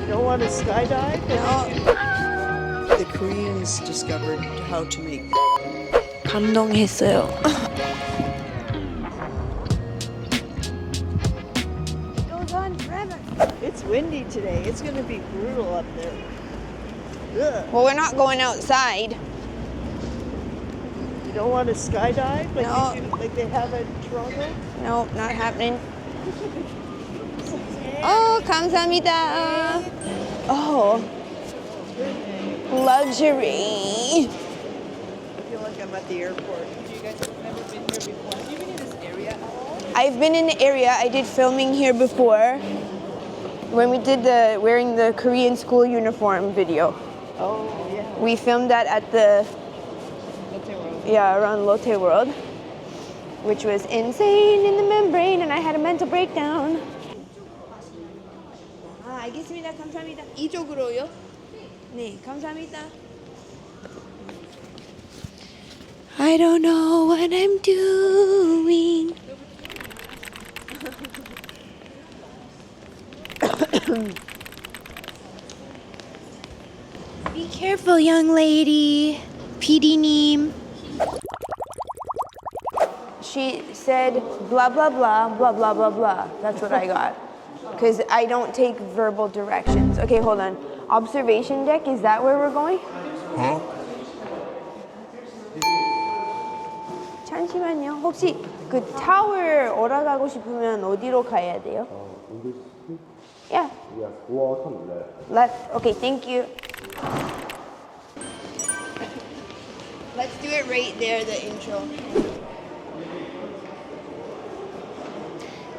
You don't want to skydive? No. The Koreans discovered how to make. 감동했어요. It goes on forever. It's windy today. It's going to be brutal up there. Ugh. Well, we're not going outside. You don't want to skydive like, No. like they have in Toronto? No, not happening. Oh, 감사합니다. Oh, luxury. I feel like I'm at the airport. You guys have never been here before. Have you been in this area at all? I've been in the area. I did filming here before when we did the wearing the Korean school uniform video. Oh, yeah. We filmed that at the around Lotte World, which was insane in the membrane, and I had a mental breakdown. 알겠습니다. 감사합니다. 이쪽으로요? 네, 감사합니다. I don't know what I'm doing. Be careful, young lady. PD님. She said blah blah blah blah blah blah blah. That's what I got. Because I don't take verbal directions. Okay, hold on. Observation deck, is that where we're going? Huh? 잠시만요. 혹시 그 타워 올라가고 싶으면 어디로 가야 돼요? Yeah. Yeah, go on left. Left. Okay, thank you. Let's do it right there, the intro.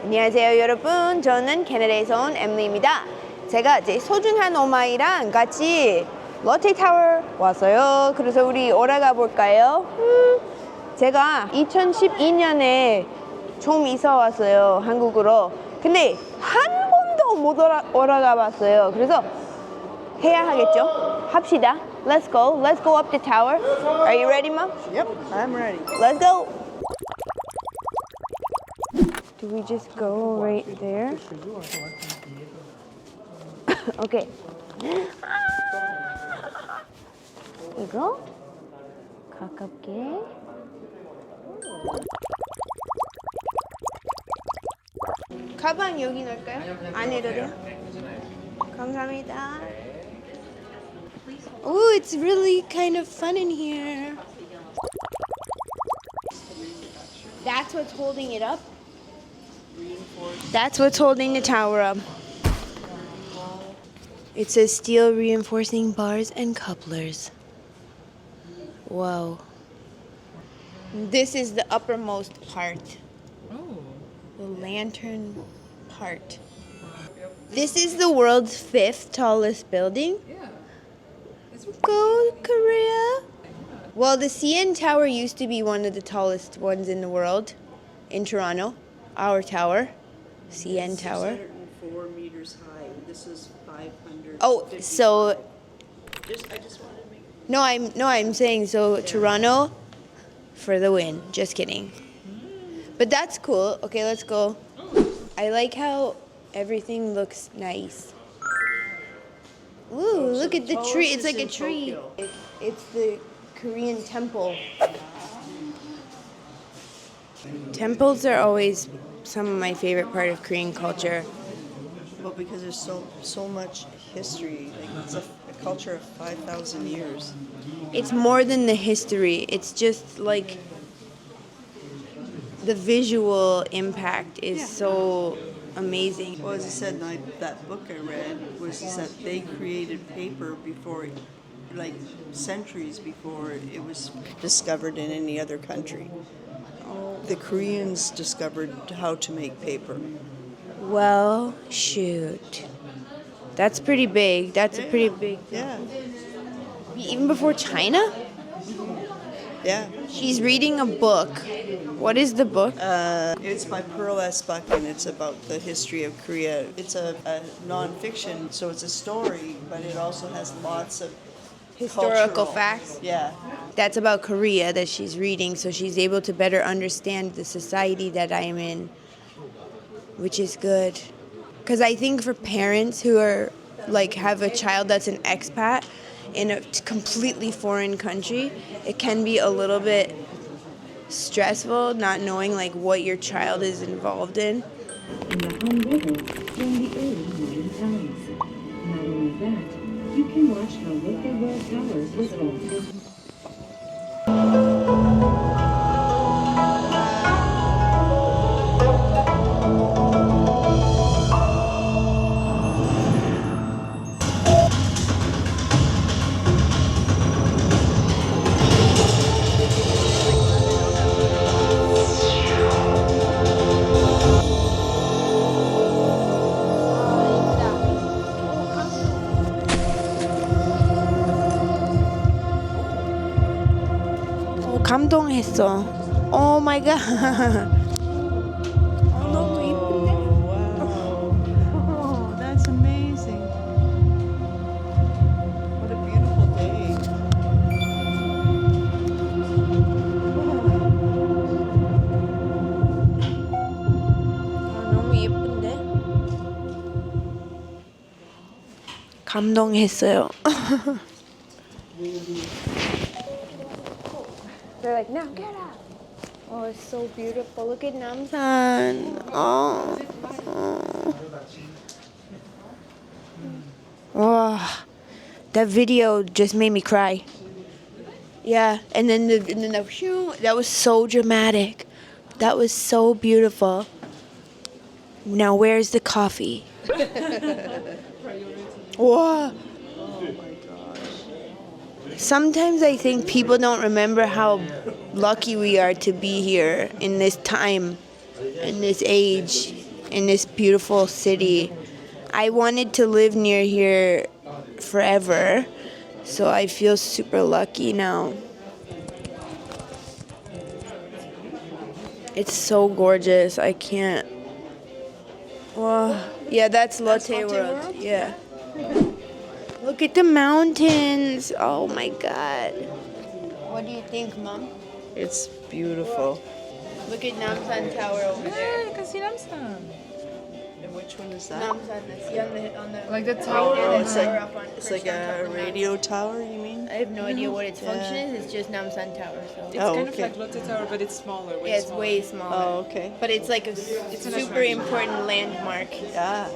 안녕하세요, 여러분. 저는 캐나다에서 온 에밀리입니다. 제가 이제 소중한 엄마이랑 같이 롯데타워 왔어요. 그래서 우리 올라가 볼까요? 제가 2012년에 좀 이사 왔어요, 한국으로. 근데 한 번도 못 올라가 봤어요. 그래서 해야 하겠죠? 합시다. Let's go. Let's go up the tower. Are you ready, Mom? Yep, I'm ready. Let's go. Do we just go right there? Okay. 이거 가깝게. 가방 여기 넣을까요? 안 해도 돼요? 감사합니다. Oh, it's really kind of fun in here. That's what's holding it up? That's what's holding the tower up. It says steel reinforcing bars and couplers. Whoa. This is the uppermost part. Oh. The lantern part. This is the world's 5th tallest building. Yeah. Go Korea! Well, the CN Tower used to be one of the tallest ones in the world in Toronto. Our tower, CN Tower. 604 meters high. This is 500. Oh, so I just wanted to make. no, I'm saying so. Toronto for the win. Just kidding. But that's cool. Okay, let's go. I like how everything looks nice. Ooh, look at the tree. It's like a tree. It's the Korean temple. Temples are always some of my favorite part of Korean culture. Well, because there's so much history. Like it's a culture of 5,000 years. It's more than the history. It's just like the visual impact is so amazing. Well, as I said, that book I read was that they created paper before, like centuries before it was discovered in any other country. The Koreans discovered how to make paper. Well, shoot. That's pretty big. That's a pretty big. Yeah, Even before China? yeah. She's reading a book. What is the book? It's by Pearl S. Buchan. It's about the history of Korea. It's a non-fiction, so it's a story, but it also has lots of Historical cultural facts. Yeah. That's about Korea that she's reading, so she's able to better understand the society that I'm in, which is good. Because I think for parents who are like have a child that's an expat in a completely foreign country, it can be a little bit stressful not knowing like what your child is involved in. In the Han River from the early modern times. Not only that, you can watch how 롯데월드타워 was built. 감동했어. Oh my god. 너무 이쁜데? Wow. That's amazing. What a beautiful day. 너무 예쁜데? 감동했어요. They're like, now get up. Oh, it's so beautiful. Look at Namsan. Oh. Wow. That video just made me cry. Yeah, and then the phew, that was so dramatic. That was so beautiful. Now where's the coffee? Wow. Sometimes I think people don't remember how lucky we are to be here in this time, in this age, in this beautiful city. I wanted to live near here forever, so I feel super lucky now. It's so gorgeous. I can't. Wow. Yeah, that's Lotte World. Yeah. Look at the mountains. Oh my god. What do you think, Mom? It's beautiful. Look at Namsan Tower over there. I can see Namsan. And which one is that? Namsan, that's on the Like the tower. Yeah, It's tower like, up on it's like perched on top a of the mountain. radio tower, you mean? I have no idea what its function Yeah. is. It's just Namsan Tower. So. It's Oh, kind okay. of like 롯데타워, but it's smaller. Yeah, it's way smaller. Oh, okay. But it's like a super important landmark. Yeah.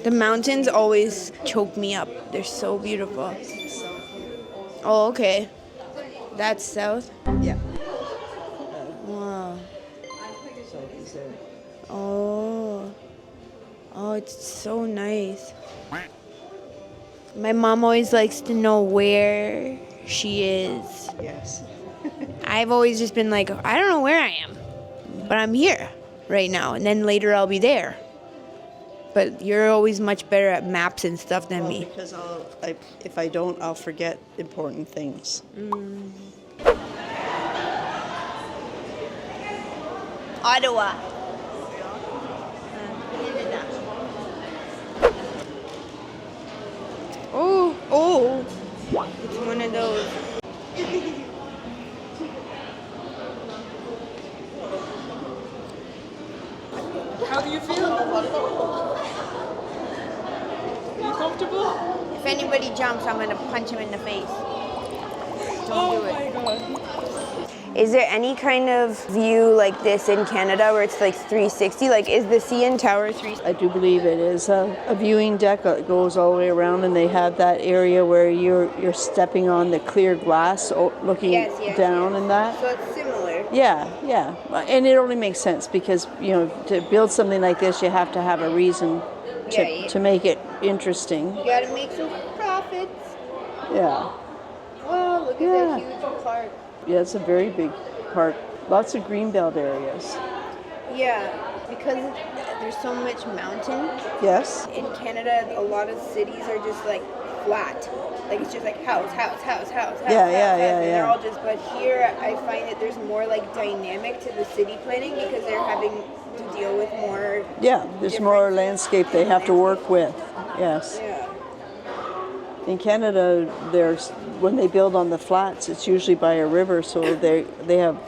The mountains always choke me up. They're so beautiful. Oh, okay. That's south? Yeah. Wow. So is there? Oh. Oh, it's so nice. My mom always likes to know where she is. Yes. I've always just been like, I don't know where I am, but I'm here right now, and then later I'll be there. But you're always much better at maps and stuff than me. Because if I don't, I'll forget important things. Ottawa. Oh, it's one of those. How do you feel? You comfortable? If anybody jumps, I'm gonna punch him in the face. Don't do it. Oh my god. Is there any kind of view like this in Canada where it's like 360? Like, is the CN Tower 360? I do believe it is a viewing deck that goes all the way around, and they have that area where you're stepping on the clear glass, looking down and that. So it's similar. Yeah, yeah, and it only makes sense because to build something like this, you have to have a reason to make it interesting. You gotta make some profits. Yeah, Wow, look at that huge park. yeah, it's a very big park. Lots of greenbelt areas. Yeah, because there's so much mountain. Yes. In Canada, a lot of cities are just like flat. Like it's just like house. Yeah, house, yeah, and they're yeah. all just. But here, I find that there's more like dynamic to the city planning because they're having to deal with more. Yeah, there's more landscape they have to work with. Yes. Yeah. In Canada, when they build on the flats, it's usually by a river, so they have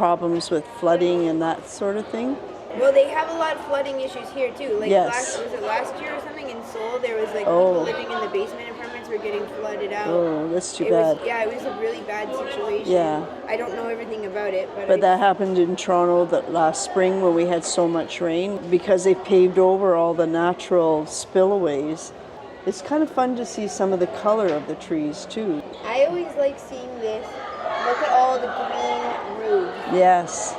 problems with flooding and that sort of thing. Well, they have a lot of flooding issues here too. Like Yes. last year or something in Seoul, there was like Oh. people living in the basement apartments were getting flooded out. Oh, that's too It bad. it was a really bad situation. Yeah. I don't know everything about it, But that happened in Toronto that last spring when we had so much rain because they paved over all the natural spillways. It's kind of fun to see some of the color of the trees too. I always like seeing this. Look at all the green roofs. Yes.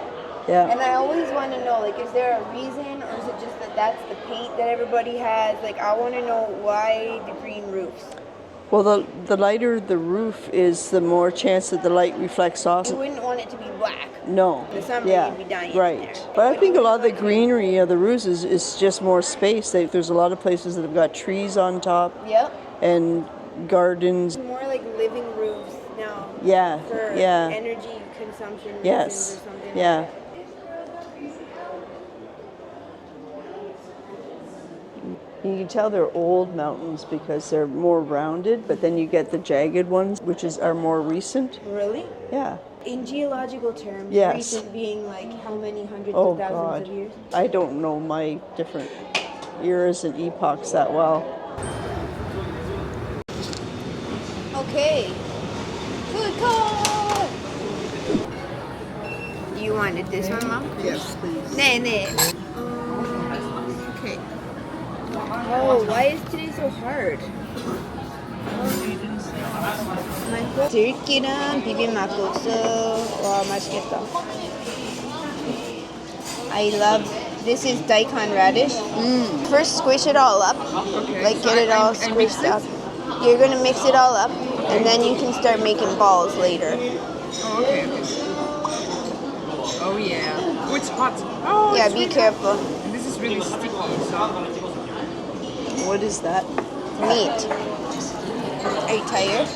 Yeah. And I always want to know, like, is there a reason or is it just that that's the paint that everybody has? Like, I want to know why the green roofs. Well, the lighter the roof is, the more chance that the light reflects off. You wouldn't want it to be black. No. In the summer, Yeah. you'd be dying in Right. there. But I think a lot of the greenery of the roofs is just more space. There's a lot of places that have got trees on top Yep. and gardens. More like living roofs now. Yeah. For Yeah. energy consumption reasons Yes. or something. Yeah. Like that. You can tell they're old mountains because they're more rounded, but then you get the jagged ones, which are more recent. Really? Yeah. In geological terms, Yes. recent being like how many hundreds Oh of thousands God. of years? I don't know my different eras and epochs that well. Okay. Food court. You wanted this one, Mom? Yes, please. 네. Okay. Oh, why is today so hard? 들기름 비빔막국수. 와, 맛있겠다. I love. This is daikon radish. First, squish it all up. Like get it all squished up. You're gonna mix it all up, and then you can start making balls later. Oh, okay. Oh yeah. Oh, it's hot. Oh, Yeah, it's be really careful. hot. And this is really sticky. So. What is that? Meat. Are you tired?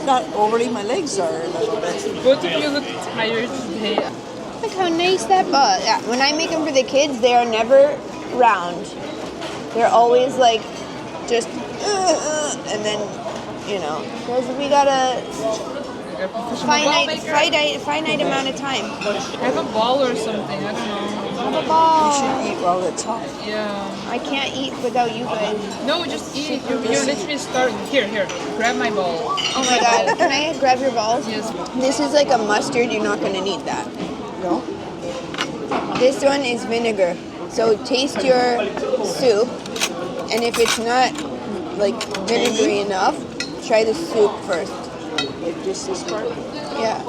Not overly. My legs are a little bit. Both of you look tired today. Look how nice that ball. Yeah, when I make them for the kids, they are never round. They're always like just and then because we got a finite amount of time. Have a ball or something. I don't know. Have a You ball. should eat while it's hot. Yeah. I can't eat without you guys. No, just eat. You're literally starving. Here. Grab my ball. Oh my god, can I grab your balls? Yes. This is like a mustard. You're not gonna need that. No? This one is vinegar. So taste your soup, and if it's not like vinegary enough, try the soup first. Like just this part? Yeah.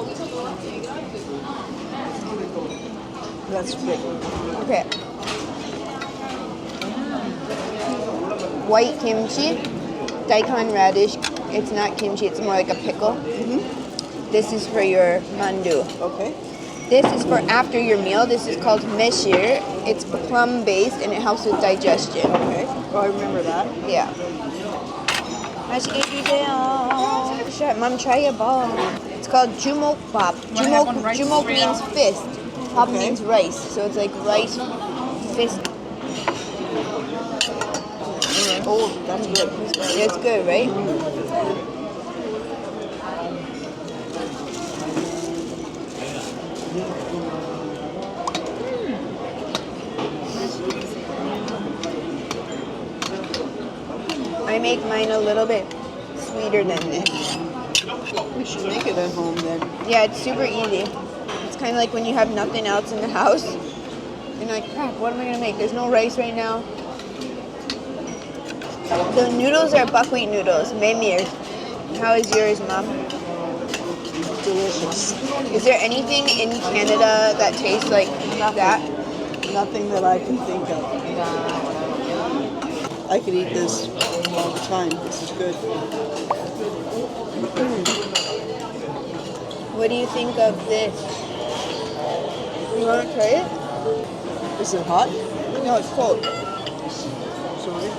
That's good. Okay. White kimchi, daikon radish. It's not kimchi. It's more like a pickle. This is for your mandu. Okay. This is for after your meal. This is called meshir. It's plum based and it helps with digestion. Okay. Oh, I remember that. Yeah. 맛있게 드세요. Shut, Mom, try a ball. It's called jumok bap. Wanna have one rice Jumok straight means out? fist. Bap Okay. means rice. So it's like rice fist. Oh, that's good. It's good, right? I make mine a little bit sweeter than this. We should make it at home then. Yeah, it's super easy. It's kind of like when you have nothing else in the house. You're like, crap, what am I going to make? There's no rice right now. The noodles are buckwheat noodles, memir. How is yours, Mom? Delicious. Is there anything in Canada that tastes like that? Nothing that I can think of. I could eat this all the time. This is good. What do you think of this? You want to try it? Is it hot? No, it's cold. Sorry.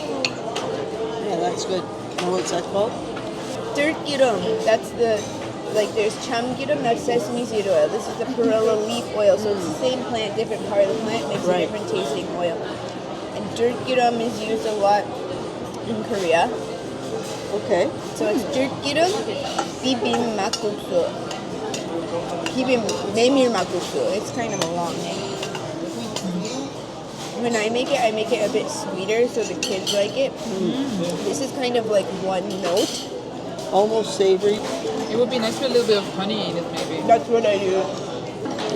Yeah, that's good. And what's that called? Dirt girum. That's the, like there's cham girum, that's sesame seed oil. This is the perilla leaf oil. So it's the same plant, different part of the plant, makes Right. a different tasting oil. 들기름 is used a lot in Korea. Okay. So it's 들기름, 비빔 막국수. 비빔 메밀 막국수. It's kind of a long name. When I make it a bit sweeter so the kids like it. This is kind of like one note. Almost savory. It would be nice with a little bit of honey in it, maybe. That's what I do.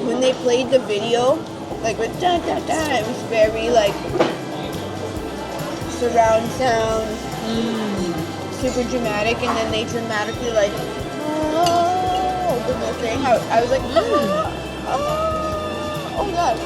When they played the video, like with da da da, it was very like surround sound, super dramatic, and then they dramatically like, oh, the whole thing. I was like, oh god.